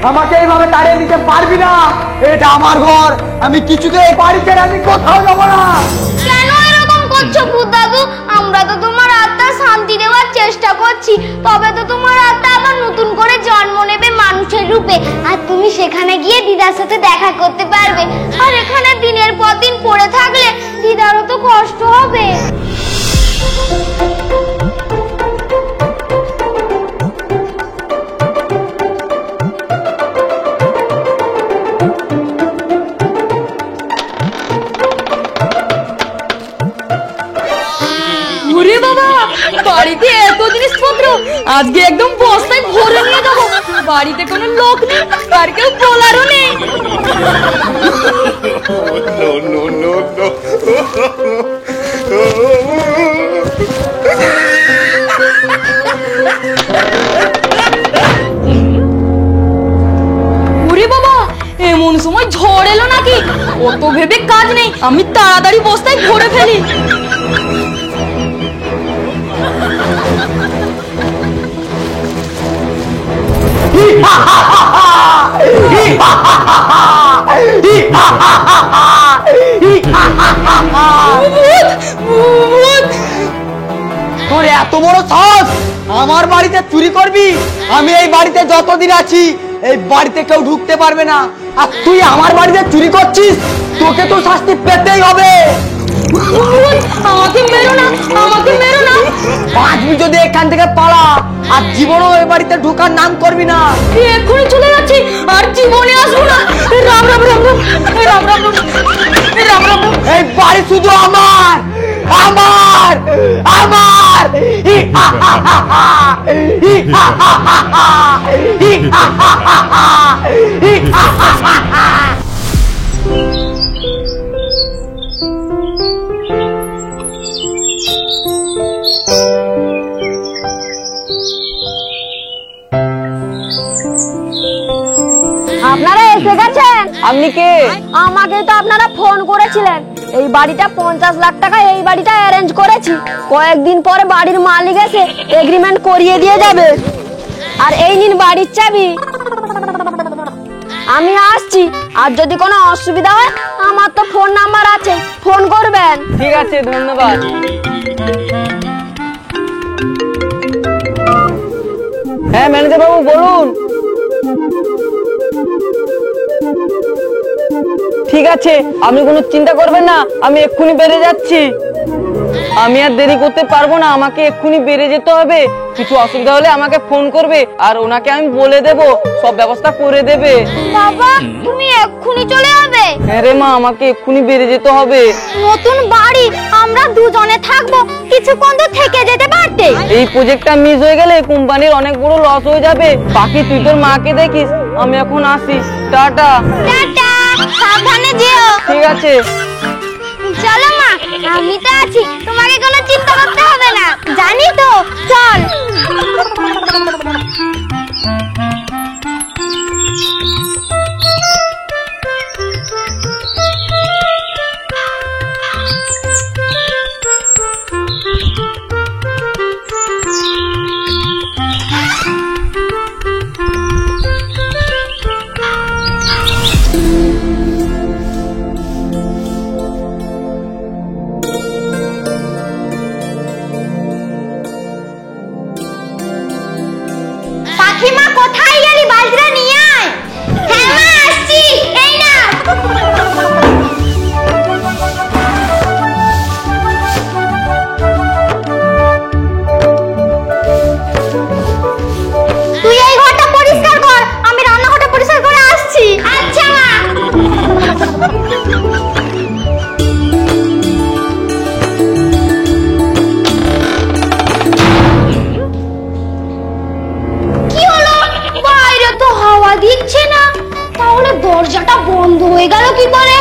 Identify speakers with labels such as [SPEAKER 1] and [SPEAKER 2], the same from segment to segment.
[SPEAKER 1] আমাকে এইভাবে তাড়িয়ে দিতে পারবি না। এটা আমার ঘর, আমি কিছুতে এই বাড়ি ছেড়ে আমি কোথাও যাবো না।
[SPEAKER 2] কেন এরকম করছো ভূত দাদু? আমরা তো তোমার আত্মার শান্তি দেওয়ার চেষ্টা করছি, তবে তো তোমার আত্মা আবার নতুন করে জন্ম নেবে মানুষের রূপে, আর তুমি সেখানে গিয়ে দিদার সাথে দেখা করতে পারবে। আর এখানে দিনের পর দিন পড়ে থাকলে দিদারও তো কষ্ট হবে।
[SPEAKER 3] ওরে বাবা, বাড়িতে এত জিনিসপত্র, আজকে একদম বস্তায় ভরে নিয়ে যাবো। বাড়িতে কোনো লোক নেই, আর কেউ বলারও নেই। ওরে বাবা, এমন সময় ঝড় এলো নাকি? অত ভেবে কাজ নেই, আমি তাড়াতাড়ি বস্তায় ভরে ফেলি।
[SPEAKER 1] তোর এত বড় সাহস, আমার বাড়িতে চুরি করবি? আমি এই বাড়িতে যতদিন আছি এই বাড়িতে কেউ ঢুকতে পারবে না, আর তুই আমার বাড়িতে চুরি করছিস, তোকে তো শাস্তি পেতেই হবে।
[SPEAKER 3] আমাকে মেরো না, আমাকে মেরো না।
[SPEAKER 1] বাঁচবি যদি এখান থেকে পালা, আর জীবনও এই বাড়িতে ঢোকার নাম করবি না।
[SPEAKER 3] এক্ষুনি চলে যাচ্ছি, আর জীবনে আসবো না। রাম রাম রাম রাম, রাম রাম রাম, রাম রাম।
[SPEAKER 1] এই বাড়ি শুধু আমার, আমার, আমার।
[SPEAKER 2] আপনারা এসে গেছেন?
[SPEAKER 1] আপনি কে?
[SPEAKER 2] আমাকে তো আপনারা ফোন করেছিলেন। এই বাড়িটা 50 লাখ টাকা এই বাড়িটা অ্যারেঞ্জ করেছি। কয়েকদিন পরে বাড়ির মালিক এসে এগ্রিমেন্ট করিয়ে দিয়ে যাবে। আর এই নিন বাড়ির চাবি। আমি আসছি, আর যদি কোনো অসুবিধা হয় আমার তো ফোন নাম্বার আছে, ফোন করবেন।
[SPEAKER 1] ঠিক আছে, ধন্যবাদ। হ্যাঁ ম্যানেজার বাবু বলুন। ঠিক আছে, আপনি কোনো চিন্তা করবেন না, আমি এক্ষুনি বেরিয়ে যাচ্ছি। আমি আর দেরি করতে পারবো না, আমাকে এক্ষুনি বেরিয়ে যেতে হবে। কিছু অসুবিধা হলে আমাকে ফোন করবে, আর ওনাকে আমি বলে দেব, সব ব্যবস্থা করে দেবে।
[SPEAKER 2] বাবা, তুমি এক্ষুনি চলে যাবে?
[SPEAKER 1] হ্যাঁ রে মা, আমাকে এক্ষুনি বেরিয়ে যেতে হবে।
[SPEAKER 2] নতুন বাড়ি, আমরা দুজনে থাকবো, কিছুক্ষণ তো থেকে যেতে পারতে।
[SPEAKER 1] এই প্রজেক্টটা মিস হয়ে গেলে কোম্পানির অনেক বড় লস হয়ে যাবে। বাকি তুই তোর মাকে দেখিস, আমি এখন আসি। টাটা।
[SPEAKER 2] টাটা, সাবধানে যেও।
[SPEAKER 1] ঠিক আছে।
[SPEAKER 2] চলো মা, আমি তো আছি, তোমাকে কোনো চিন্তা করতে হবে না, জানি তো। চল। পাখিমা, কোথায় গেলি? বালতিটা নিয়ে আয়। হ্যাঁ মা, আসছি, এই না। তুই এই ঘরটা পরিষ্কার কর, আমি রান্নাঘরটা পরিষ্কার করে আসছি। আচ্ছা মা। কি হলো? বাইরে তো হাওয়া দিচ্ছে না, তাহলে দরজাটা বন্ধ হয়ে গেল কি করে?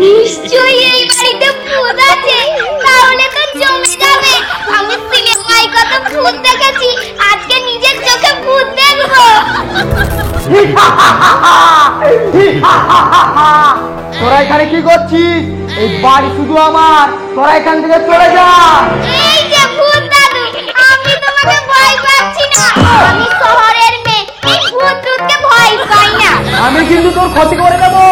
[SPEAKER 2] নিশ্চয়ই এই বাড়িতে ভূত আছে, তাহলে তো জমে যাবে। আমি সিনেমায় কত ভূত দেখেছি, আজকে নিজের চোখে ভূত দেখবো।
[SPEAKER 1] তোরা এখানে কি করছিস? এই বাড়ি শুধু আমার, তোরা এখান থেকে চলে যা।
[SPEAKER 2] এই যে ভূত দাদু, আমি তোমাকে ভয় পাচ্ছি না, আমি শহরের মেয়ে, এই ভূত টুতকে ভয় ভয় পাই না।
[SPEAKER 4] আমি কিন্তু তোর ক্ষতি করে দেবো।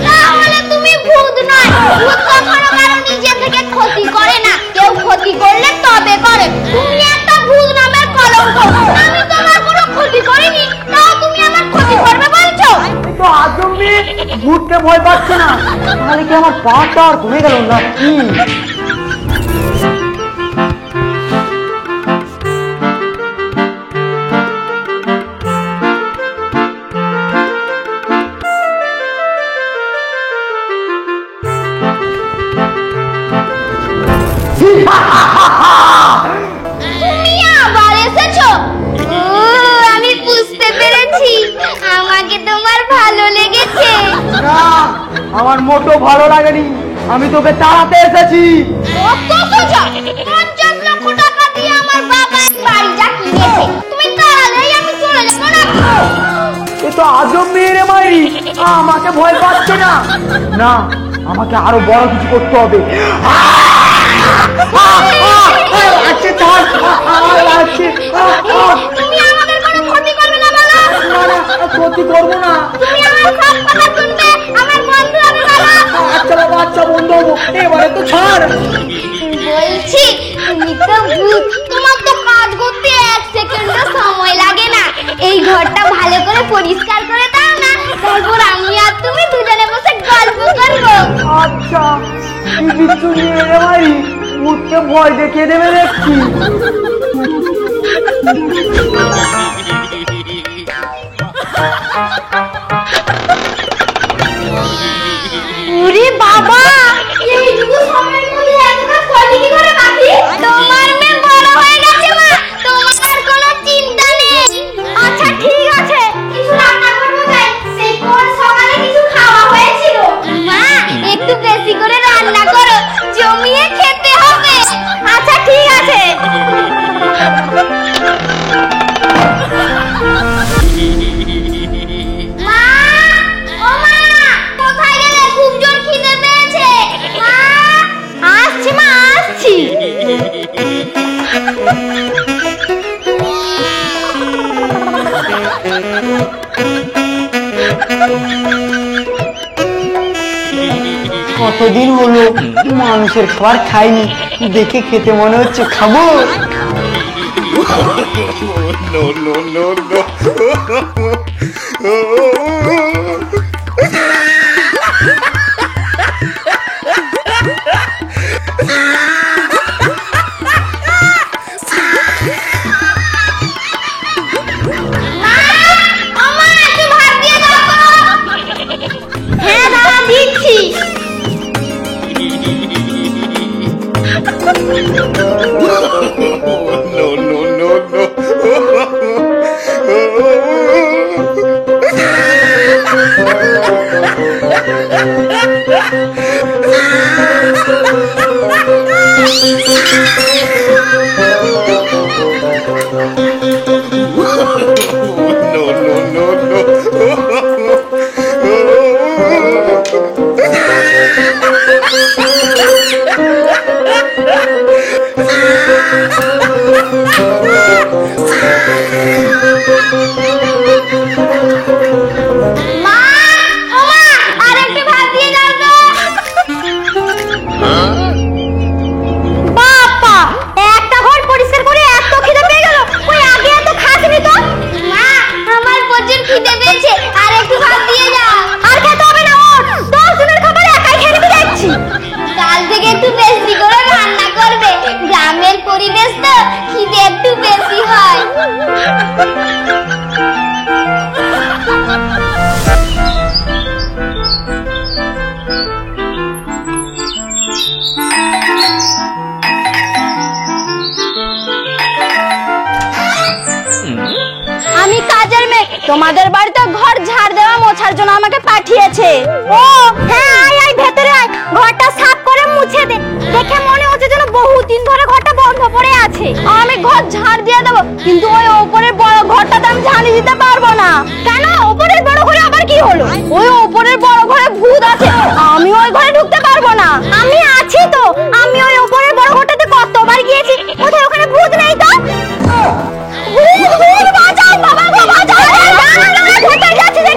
[SPEAKER 2] তাহলে তুমি ভূত নয়। ভূত কখনো কারো নিজে থেকে ক্ষতি করে না, কেউ ক্ষতি করলে তবে করে। তুমি একটা ভূত নামের কলঙ্ক। আমি তোমার কোনো ক্ষতি করিনি, তাও তুমি আমার ক্ষতি করবে বলছো?
[SPEAKER 4] তো আজম মেয়ে ভূতকে ভয় পাচ্ছে না, তাহলে কি আমার পাটা আর কমে গেল না কি?
[SPEAKER 2] তুমি আবার এসেছো? আমি বুঝতে পেরেছি, আমাকে তোমার ভালো লেগেছে।
[SPEAKER 4] না, আমার মোটো ভালো লাগেনি, আমি তোকে তাড়াতে এসেছি।
[SPEAKER 2] কত সোজা! 50 লক্ষ টাকা দিয়ে আমার বাবা এই বাড়িটা কিনেছে, তুমি তাড়ালেই আমি চলে যাবো না?
[SPEAKER 4] এ তো আজব মেয়ে রে মাইরি, আমাকে ভয় পাচ্ছে না। না, আমাকে আরো বড় কিছু করতে হবে। আছে ছাড়, আছে।
[SPEAKER 2] তুমি আমাদের কোনো ক্ষতি করবে না বলো?
[SPEAKER 4] না না, ক্ষতি করবো না।
[SPEAKER 2] তুমি আমার সব কথা শুনবে, আমার বন্ধু আমি বলো?
[SPEAKER 4] আচ্ছা বাবা, আচ্ছা বন্ধু হবো, এবারে তো ছাড়।
[SPEAKER 2] বলছি তুমি তো ভূত, তোমার তো কাজ করতে 1 সেকেন্ডও সময় লাগে না। এই ঘরটা ভালো করে পরিষ্কার করে দাও না, তারপর আমি আর তুমি দুজনে বসে গল্প করবো।
[SPEAKER 4] আচ্ছা, কি বিচ্ছু নিয়ে রে মাইরি, ভূতকে ভয় দেখিয়ে দেবে দেখছি।
[SPEAKER 2] ওরে বাবা, এইটুকু সময়ের মধ্যে এতটা ফল কি করে বাকি? তোমার মেয়ে বড় হয়ে গেছে মা, তোমার আর কোনো চিন্তা নেই। আচ্ছা ঠিক আছে, কিছু রান্না করবো তাই। সেই কোন সকালে কিছু খাওয়া হয়েছিল? মা, একটু বেশি করে রান্না করো, জমিয়ে খেতে হবে। আচ্ছা ঠিক আছে। মা, ও মা, কোথায় গেলে? খুব জোর খিদে পেয়েছে। মা, আসছি মা, আসছি।
[SPEAKER 4] কতদিন হলো মানুষের খাবার খাইনি, দেখে খেতে মনে হচ্ছে খাবো।
[SPEAKER 5] No, no, no, no.
[SPEAKER 2] মা, ও মা, একটু ভাত দিয়ে দাও তো। হ্যাঁ দাদা, দিচ্ছি।
[SPEAKER 5] No, no, no, no. No, no, no, no.
[SPEAKER 2] মা, ও মা, আর একটু ভাত দিয়ে দাও তো। বাবা, একটা ঘর পরিষ্কার করে এত খিদে পেয়ে গেল, ওই আগে এত খাসনি তো। মা, আমার প্রচুর খিদে পেয়েছে, আর একটু ভাত দিয়ে যাও। আর খেতে হবে না, ওর 10 দিনের খাবার একাই খেয়ে নিতে দেখছি। কাল থেকে একটু বেশি করে রান্না করবে, গ্রামের পরিবেশ তো, খিদে একটু বেশি হয়। আমি কাজের মেয়ে, তোমাদের বাড়িতে ঘর ঝাড় দেওয়া মোছার জন্য আমাকে পাঠিয়েছে। ও হ্যাঁ, আয় আয়, ভেতরে আয়, ঘরটা সাফ করে মুছে দে। দেখে মনে হচ্ছে যেন বহুদিন ধরে ঘরটা বন্ধ পড়ে আছে। আমি ঘর ঝাড় দিয়ে দেবো, কিন্তু ওই ওপরের বড় ঘরটাতে আমি ঝাড়ি দিতে পারবো না। কেন? ওপরের বড় ঘরে আবার কি হলো? ওই ওপরের বড় ঘরে ভূত আছে, আমি ওই ঘরে ঢুকতে পারবো না। আমি আছি তো, আমি ওই ওপরের বড় ঘরটাতে কতবার গিয়েছি। কোথায় ওখানে ভূত নেই তো? ভূত, ভূত, বাঁচাও বাবা গো, বাঁচাও। কোথায় যাচ্ছিস?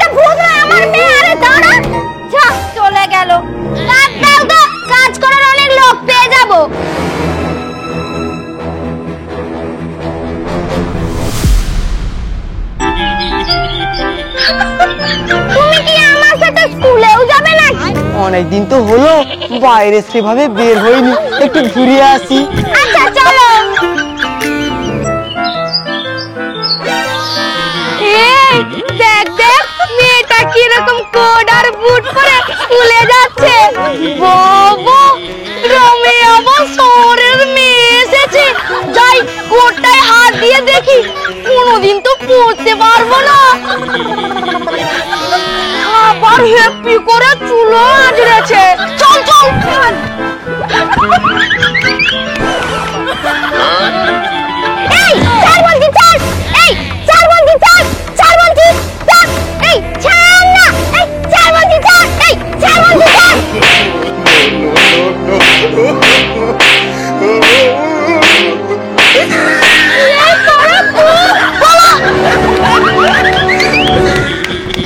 [SPEAKER 4] অনেকদিন তো হলো বাইরে সেভাবে বের হইনি, একটু ঘুরে আসি।
[SPEAKER 2] আচ্ছা চলো। এই দেখ দেখ মেয়েটা কিরকম কোট আর বুট পরে স্কুলে যাচ্ছে। বাবা গ্রামে আবার শহরের মেয়ে এসেছে, যাই কোটটায় হাত দিয়ে দেখি, কোনোদিন তো পড়তে পারবো না। আবার হ্যাপি করে চুলো আঁচড়েছে। চল চল এই চার বলছি চার, এই চার বলছি চার, চার বলছি চার, এই ছাড় না, এই চার বলছি চার, এই চার বলছি চার।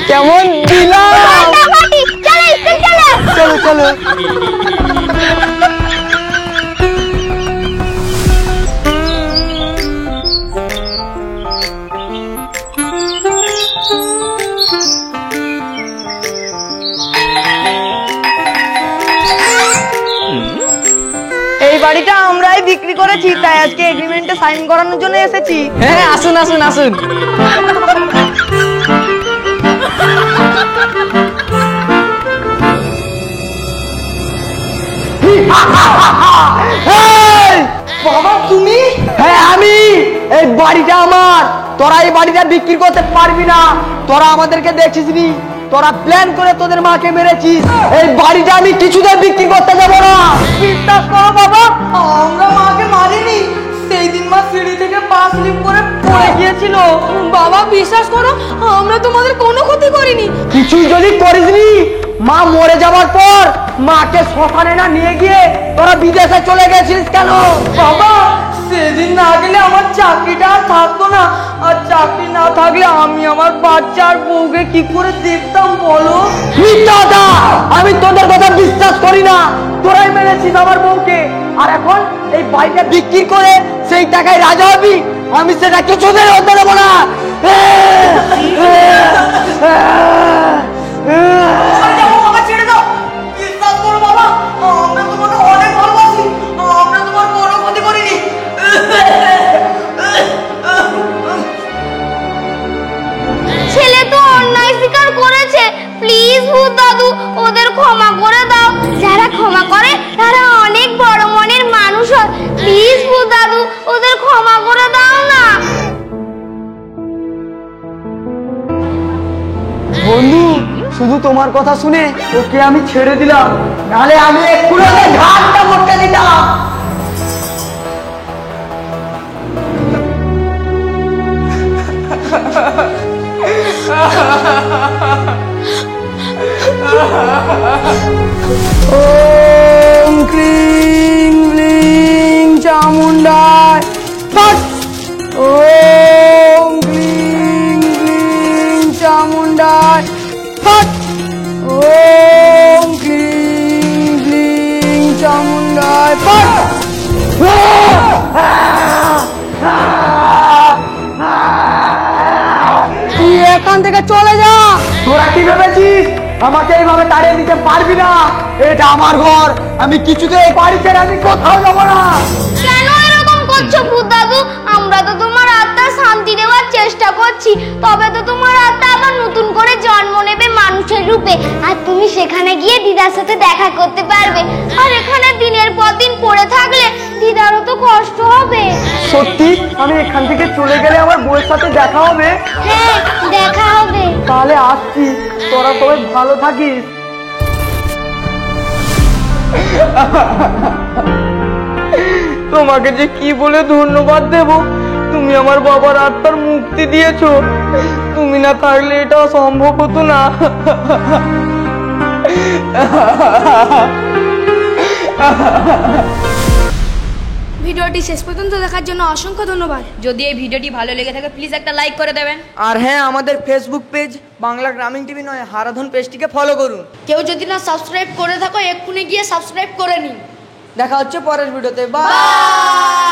[SPEAKER 4] কেমন দিলাম? চলো চলো।
[SPEAKER 1] এই বাড়িটা আমরাই বিক্রি করেছি, তাই আজকে এগ্রিমেন্টে সাইন করানোর জন্য এসেছি। হ্যাঁ আসুন আসুন আসুন।
[SPEAKER 4] বাবা তুমি? হ্যাঁ আমি। এই বাড়িটা আমার, তোরা এই বাড়িটা বিক্রি করতে পারবি না। তোরা আমাদেরকে দেখছিসনি, তোরা প্ল্যান করে তোদের মাকে মেরেছিস। এই বাড়িটা আমি কিছুতে বিক্রি করতে যাবো না।
[SPEAKER 1] বিশ্বাস করো বাবা, আমরা মাকে মারিনি। সেই দিন মা সিঁড়ি থেকে পা স্লিপ করে পড়ে গিয়েছিল।
[SPEAKER 3] বাবা বিশ্বাস করো, আমরা তোমাদের কোনো ক্ষতি করিনি।
[SPEAKER 4] কিছুই যদি করিসনি, মা মরে যাওয়ার পর মাকে শ্মশানে না নিয়ে গিয়ে তোরা বিদেশে চলে গেছিস কেন?
[SPEAKER 1] বাবা সেদিন না গেলে আমার চাকরিটা আর থাকতো না, আর চাকরি না থাকলে আমি আমার বাচ্চা আর বউকে কি করে দেখতাম বলো?
[SPEAKER 4] মিথ্যাটা, আমি তোদের কথা বিশ্বাস করি না। তোরাই মেরেছিস আমার বউকে, আর এখন এই বাড়িটা বিক্রি করে সেই টাকায় রাজা হবি। আমি সেটা কিছুদিন হতে দেবো না।
[SPEAKER 1] ছেড়ে দাও, বিশ্বাস করো বাবা, আমরা তোমাকে অনেক ভালোবাসি, আমরা তোমার কোনো ক্ষতি করিনি।
[SPEAKER 2] ছেলে তো অন্যায় স্বীকার করেছে, প্লিজ ভূত দাদু ওদের ক্ষমা করে দাও। যারা ক্ষমা করে তারা অনেক বড় মনের মানুষ হয়। প্লিজ ভূত দাদু ওদের ক্ষমা করে দাও না।
[SPEAKER 4] বন্ধু, শুধু তোমার কথা শুনে ওকে আমি ছেড়ে দিলাম, নাহলে আমি এক্ষুনি ওকে ঘাটটা মটকে দিতাম। ওম ক্রিং ক্লিং চামুন্ডায় ফট। ওম ক্লিং ক্লিং চামুন্ডায় ফট। ওম ক্লিং ক্লিং চামুন্ডায় ফট। তুই এখান থেকে চলে যা। তোরা কি ভেবেছিস আমাকে এইভাবে তাড়িয়ে দিতে পারবি না? এটা আমার ঘর, আমি কিছুতে এই বাড়ি ছেড়ে আমি কোথাও যাবো না।
[SPEAKER 2] কেন এরকম করছো ভূত দাদু? আমরা তো তোমার আত্মার শান্তি দেওয়ার চেষ্টা করছি, তবে তো তোমার আত্মা আবার নতুন করে জন্ম নেবে মানুষের রূপে, আর তুমি সেখানে গিয়ে দিদার সাথে দেখা করতে পারবে। আর এখানে দিনের পর দিন পড়ে থাকলে দিদারও তো কষ্ট হবে।
[SPEAKER 4] সত্যি আমি এখান থেকে চলে গেলে আমার বউয়ের সাথে দেখা হবে?
[SPEAKER 2] হ্যাঁ দেখা হবে।
[SPEAKER 4] তাহলে আসছি, তোরা সবাই ভালো থাকিস।
[SPEAKER 1] তোমাকে যে কি বলে ধন্যবাদ দেব, তুমি আমার বাবার আত্মার মুক্তি দিয়েছো। তুমি না থাকলে এটা সম্ভব হতো না।
[SPEAKER 3] ভিডিওটি শেষ পর্যন্ত দেখার জন্য অসংখ্য ধন্যবাদ। যদি এই ভিডিওটি ভালো লেগে থাকে প্লিজ একটা লাইক করে দেবেন।
[SPEAKER 1] আর হ্যাঁ, আমাদের ফেসবুক পেজ বাংলা গ্রামীণ টিভি নয়, হারাধন পেজটিকে ফলো করুন।
[SPEAKER 3] কেউ যদি না সাবস্ক্রাইব করে থাকো এক্ষুনি গিয়ে সাবস্ক্রাইব করে নিন।
[SPEAKER 1] দেখা হচ্ছে পরের ভিডিওতে। বাই।